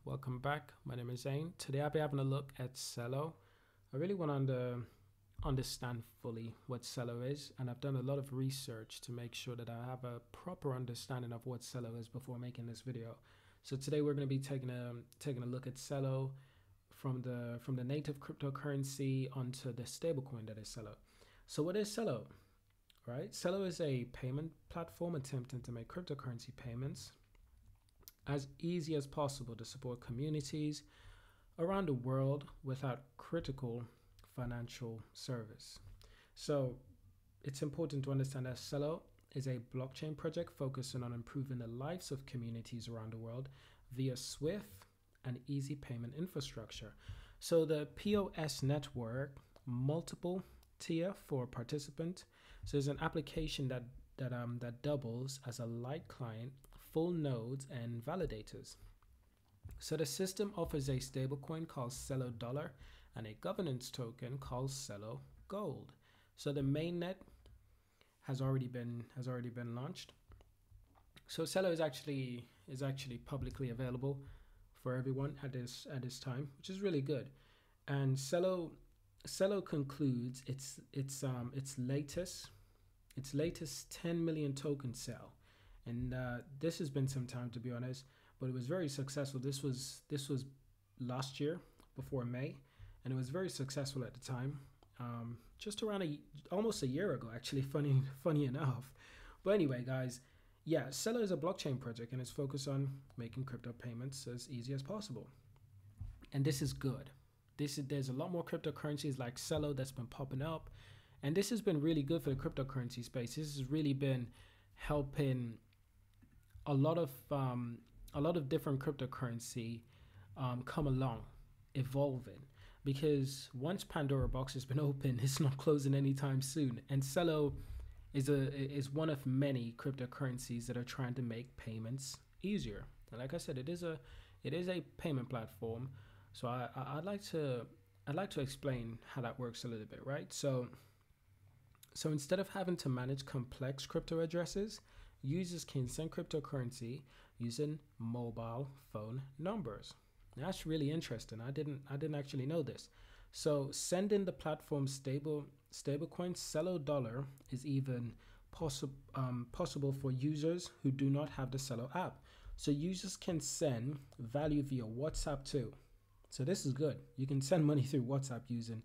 welcome back. My name is Zane. Today I'll be having a look at Celo. I really want to understand fully what Celo is, and I've done a lot of research to make sure that I have a proper understanding of what Celo is before making this video. So today we're going to be taking a look at Celo from the native cryptocurrency onto the stablecoin that is Celo. So what is Celo? Right? Celo is a payment platform attempting to make cryptocurrency payments as easy as possible to support communities around the world without critical financial service. So it's important to understand that Celo is a blockchain project focusing on improving the lives of communities around the world via swift and easy payment infrastructure. So the POS network, multiple tier for participant. So there's an application that doubles as a light client, full nodes and validators. So the system offers a stablecoin called Celo Dollar and a governance token called Celo Gold. So the mainnet has already been launched. So Celo is actually publicly available for everyone at this time, which is really good. And Celo concludes its latest 10 million token sale, and this has been some time, to be honest, but it was very successful. This was last year before May, and it was very successful at the time. Just around almost a year ago, actually. Funny enough. But anyway, guys, yeah, Celo is a blockchain project and it's focused on making crypto payments as easy as possible, and this is good. There's a lot more cryptocurrencies like Celo that's been popping up, and this has been really good for the cryptocurrency space. This has really been helping a lot of different cryptocurrency come along, evolving, because once Pandora box has been opened, it's not closing anytime soon. And Celo is one of many cryptocurrencies that are trying to make payments easier. And like I said, it is a payment platform. So I'd like to explain how that works a little bit, right? So instead of having to manage complex crypto addresses, users can send cryptocurrency using mobile phone numbers. That's really interesting. I didn't actually know this. So sending the platform stablecoin Celo Dollar is even possible for users who do not have the Celo app. So users can send value via WhatsApp too. So this is good. You can send money through WhatsApp using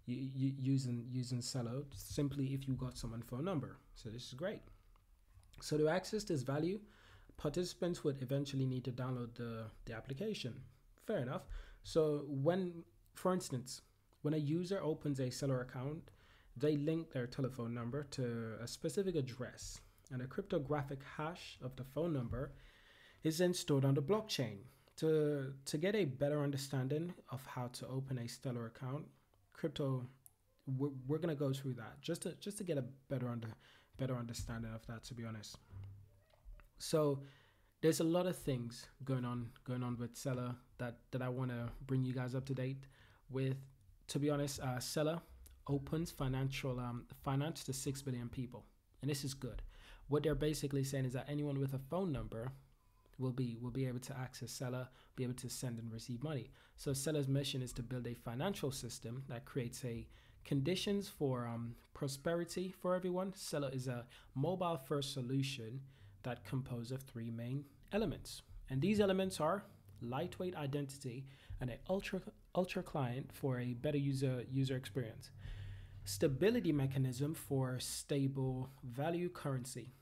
Celo simply if you got someone's phone number. So this is great. So to access this value, participants would eventually need to download the application. Fair enough. So for instance, when a user opens a Celo account, they link their telephone number to a specific address, and a cryptographic hash of the phone number is then stored on the blockchain. To get a better understanding of how to open a Celo account, we're gonna go through that just to get a better understanding of that, to be honest. So there's a lot of things going on with Celo that I want to bring you guys up to date with. To be honest, Celo opens finance to 6 billion people, and this is good. What they're basically saying is that anyone with a phone number will be able to access Celo, be able to send and receive money. So Celo's mission is to build a financial system that creates conditions for prosperity for everyone. Celo is a mobile-first solution that composed of three main elements, and these elements are lightweight identity and an ultra client for a better user experience, stability mechanism for stable value currency,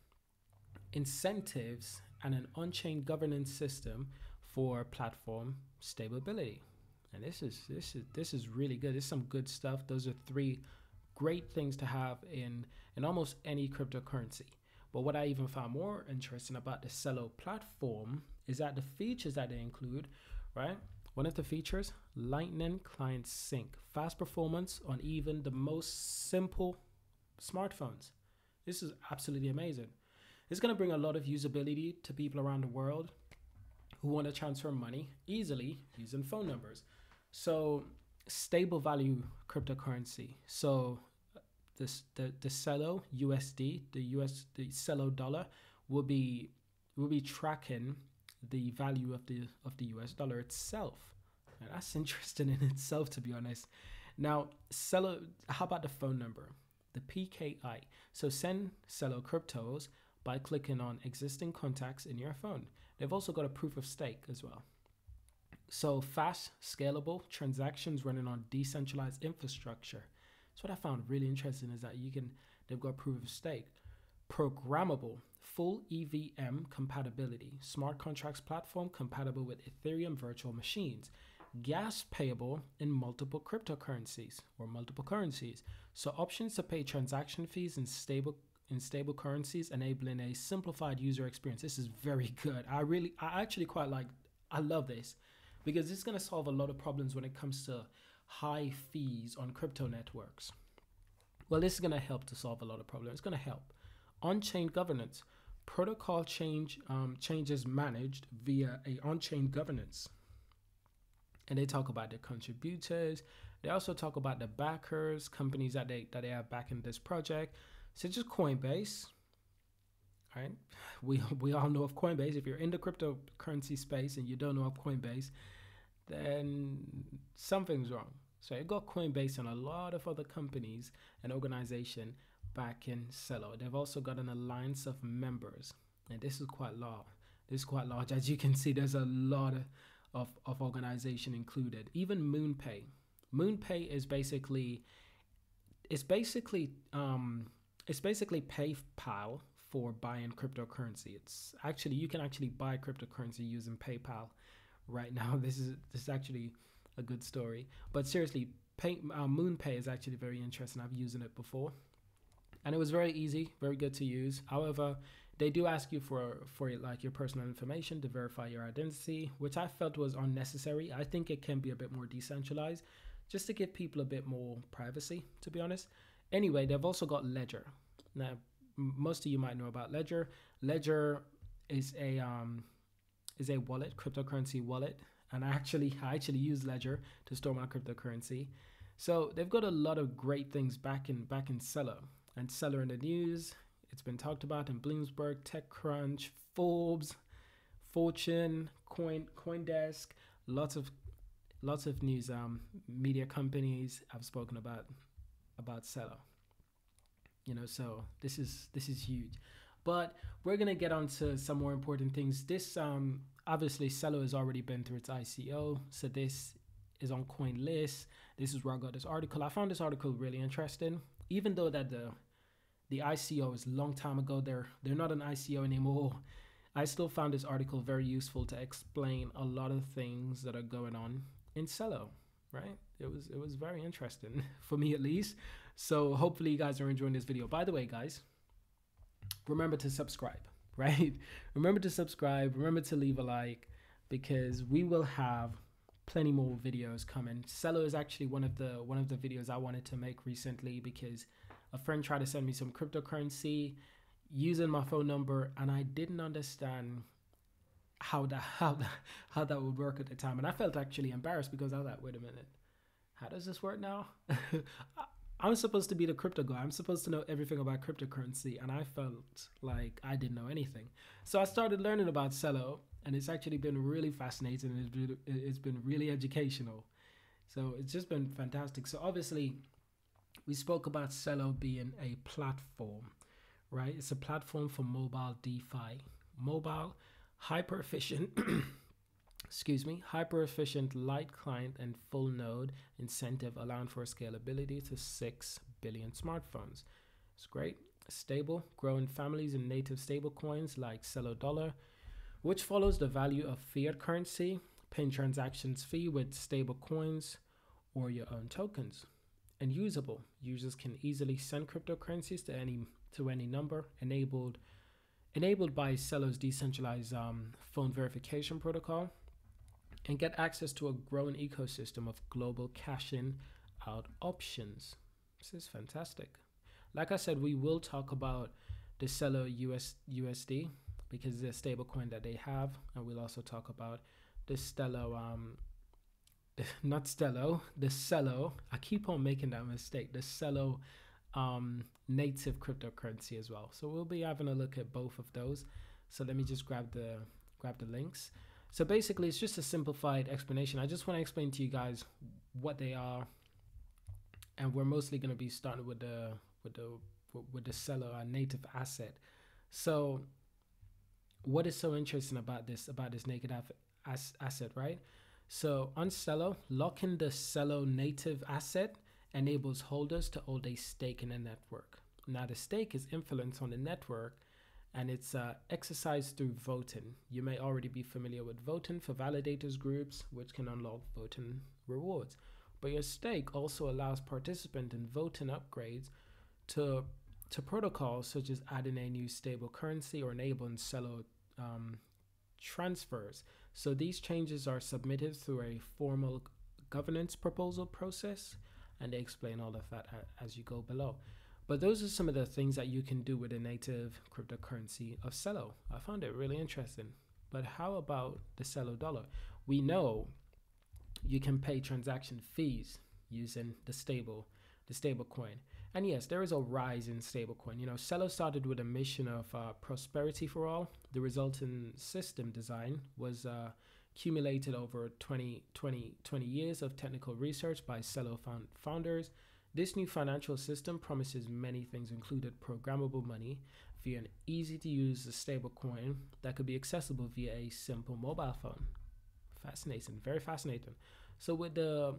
incentives, and an on-chain governance system for platform stability. And this is really good. This is some good stuff. Those are three great things to have in almost any cryptocurrency. But what I even found more interesting about the Celo platform is that the features that they include, right? One of the features, Lightning Client Sync, fast performance on even the most simple smartphones. This is absolutely amazing. It's going to bring a lot of usability to people around the world who want to transfer money easily using phone numbers. So stable value cryptocurrency. So the Celo USD, the Celo dollar will be tracking the value of the US dollar itself. And that's interesting in itself, to be honest. Now, Celo, how about the phone number? The PKI. So send Celo cryptos by clicking on existing contacts in your phone. They've also got a proof of stake as well. So fast, scalable transactions running on decentralized infrastructure. So what I found really interesting is that they've got proof of stake. Programmable, full EVM compatibility, smart contracts platform compatible with Ethereum virtual machines, gas payable in multiple cryptocurrencies or multiple currencies. So options to pay transaction fees in stable currencies, enabling a simplified user experience. This is very good. I love this because this is going to solve a lot of problems when it comes to high fees on crypto networks. Well, this is going to help to solve a lot of problems. It's going to help. On-chain governance. Protocol changes managed via a on-chain governance. And they talk about the contributors. They also talk about the backers, companies that they have backing this project. So just Coinbase, right? We all know of Coinbase. If you're in the cryptocurrency space and you don't know of Coinbase, then something's wrong. So you got Coinbase and a lot of other companies and organizations back in Celo. They've also got an alliance of members, and this is quite large. As you can see, there's a lot of organization included. Even MoonPay. MoonPay is basically PayPal for buying cryptocurrency. It's actually, you can actually buy cryptocurrency using PayPal right now. This is actually a good story. But seriously, MoonPay is actually very interesting. I've used it before, and it was very easy, very good to use. However, they do ask you for like your personal information to verify your identity, which I felt was unnecessary. I think it can be a bit more decentralized, just to give people a bit more privacy, to be honest. Anyway, they've also got Ledger. Now, most of you might know about Ledger. Ledger is a wallet, cryptocurrency wallet, and I actually use Ledger to store my cryptocurrency. So they've got a lot of great things back in Celo. And Celo in the news, it's been talked about in Bloomberg, TechCrunch, Forbes, Fortune, CoinDesk, lots of news media companies have spoken about Celo. So this is huge. But we're gonna get on to some more important things. This obviously Celo has already been through its ICO, so this is on CoinList. This is where I got this article. I found this article really interesting, even though that the ICO is a long time ago. They're not an ICO anymore. I still found this article very useful to explain a lot of things that are going on in Celo, right? It was very interesting for me, at least. So hopefully you guys are enjoying this video. By the way, guys, remember to subscribe, right? Remember to subscribe, remember to leave a like, because we will have plenty more videos coming. Celo is actually one of the videos I wanted to make recently, because a friend tried to send me some cryptocurrency using my phone number, and I didn't understand how that would work at the time, and I felt actually embarrassed, because I was like, wait a minute, how does this work now? I'm supposed to be the crypto guy. I'm supposed to know everything about cryptocurrency, and I felt like I didn't know anything. So I started learning about Celo, and it's actually been really fascinating, and it's been really educational. So it's just been fantastic. So obviously, we spoke about Celo being a platform, right? It's a platform for mobile DeFi. Mobile, hyper-efficient, hyper-efficient light client and full node incentive, allowing for scalability to 6 billion smartphones. It's great. Stable, growing families in native stablecoins like Celo Dollar, which follows the value of fiat currency, paying transactions fee with stable coins or your own tokens. And usable, users can easily send cryptocurrencies to any number, enabled by Celo's decentralized phone verification protocol, and get access to a growing ecosystem of global cash-in out options. This is fantastic. Like I said, we will talk about the Celo USD, because it's a stable coin that they have, and we'll also talk about the Celo, the Celo, I keep on making that mistake, the Celo native cryptocurrency as well. So we'll be having a look at both of those. So let me just grab the grab the links. So basically, it's just a simplified explanation. I just want to explain to you guys what they are, and we're mostly going to be starting with the Celo, our native asset. So, what is so interesting about this naked asset, right? So on Celo, locking the Celo native asset enables holders to hold a stake in a network. Now, the stake is influence on the network, and it's exercised through voting. You may already be familiar with voting for validators groups, which can unlock voting rewards. But your stake also allows participants in voting upgrades to protocols such as adding a new stable currency or enabling Celo transfers. So these changes are submitted through a formal governance proposal process, and they explain all of that as you go below. But those are some of the things that you can do with a native cryptocurrency of Celo. I found it really interesting. But how about the Celo dollar? We know you can pay transaction fees using the stablecoin. And yes, there is a rise in stablecoin. You know, Celo started with a mission of prosperity for all. The resulting system design was accumulated over 20 years of technical research by Celo founders. This new financial system promises many things, including programmable money via an easy-to-use stablecoin that could be accessible via a simple mobile phone. Fascinating, very fascinating. So with the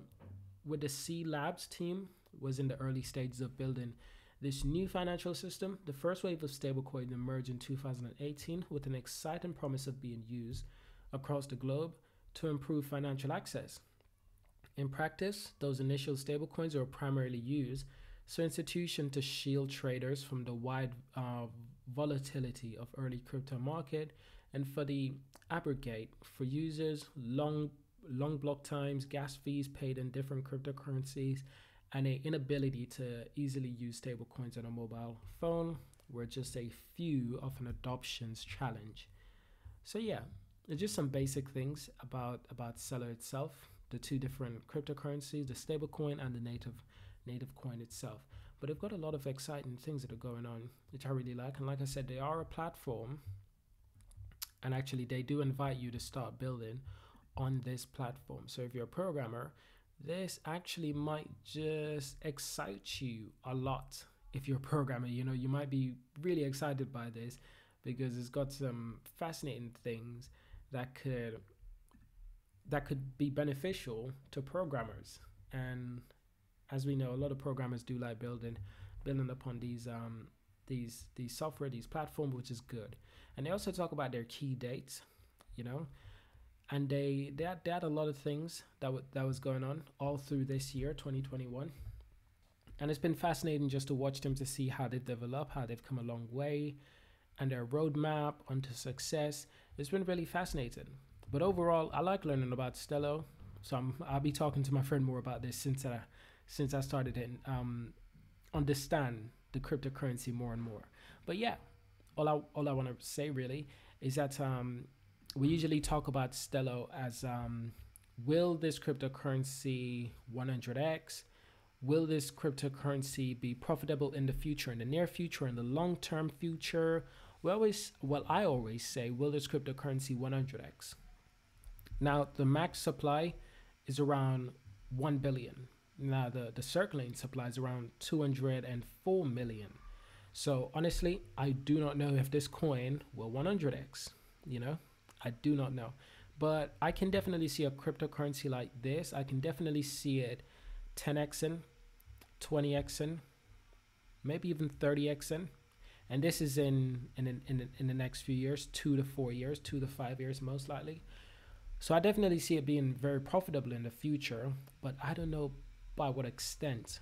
C Labs team was in the early stages of building this new financial system. The first wave of stablecoin emerged in 2018 with an exciting promise of being used across the globe to improve financial access. In practice, those initial stablecoins are primarily used so institutions to shield traders from the wide volatility of early crypto market, and for the abrogate for users long block times, gas fees paid in different cryptocurrencies, and an inability to easily use stablecoins on a mobile phone were just a few of an adoption's challenge. So yeah, it's just some basic things about Celo itself, the two different cryptocurrencies, the stablecoin and the native coin itself. But they've got a lot of exciting things that are going on, which I really like. And like I said, they are a platform, and actually they do invite you to start building on this platform. So if you're a programmer, this actually might just excite you a lot. If you're a programmer, you know, you might be really excited by this because it's got some fascinating things that could be beneficial to programmers. And as we know, a lot of programmers do like building upon these software, these platforms, which is good. And they also talk about their key dates, you know, and they had a lot of things that was going on all through this year, 2021. And it's been fascinating just to watch them, to see how they've developed, how they've come a long way, and their roadmap onto success. It's been really fascinating. But overall, I like learning about Celo. So I'll be talking to my friend more about this since I started to understand the cryptocurrency more and more. But yeah, all I want to say really is that we usually talk about Celo as will this cryptocurrency 100x? Will this cryptocurrency be profitable in the future, in the near future, in the long-term future? I always say, will this cryptocurrency 100x? Now, the max supply is around 1 billion. Now, the circulating supply is around 204 million. So honestly, I do not know if this coin will 100x, you know? I do not know. But I can definitely see a cryptocurrency like this. I can definitely see it 10xing, 20xing, maybe even 30xing. And this is in the next few years, 2 to 4 years, 2 to 5 years most likely. So I definitely see it being very profitable in the future, but I don't know by what extent.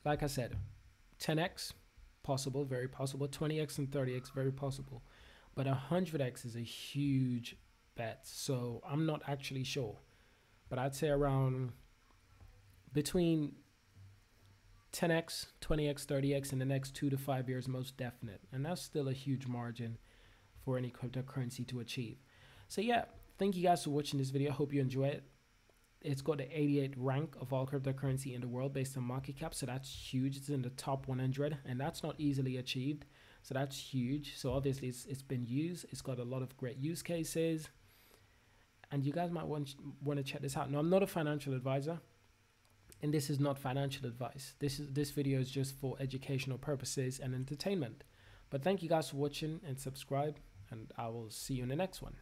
Like I said, 10x, possible, very possible. 20x and 30x, very possible. But 100x is a huge bet. So I'm not actually sure. But I'd say around between 10x, 20x, 30x in the next 2 to 5 years, most definite. And that's still a huge margin for any cryptocurrency to achieve. So yeah, thank you guys for watching this video. I hope you enjoy it. It's got the 88th rank of all cryptocurrency in the world based on market cap. So that's huge. It's in the top 100, and that's not easily achieved. So that's huge. So obviously it's been used. It's got a lot of great use cases, and you guys might want to check this out. Now, I'm not a financial advisor, and this is not financial advice. This video is just for educational purposes and entertainment. But thank you guys for watching, and subscribe, and I will see you in the next one.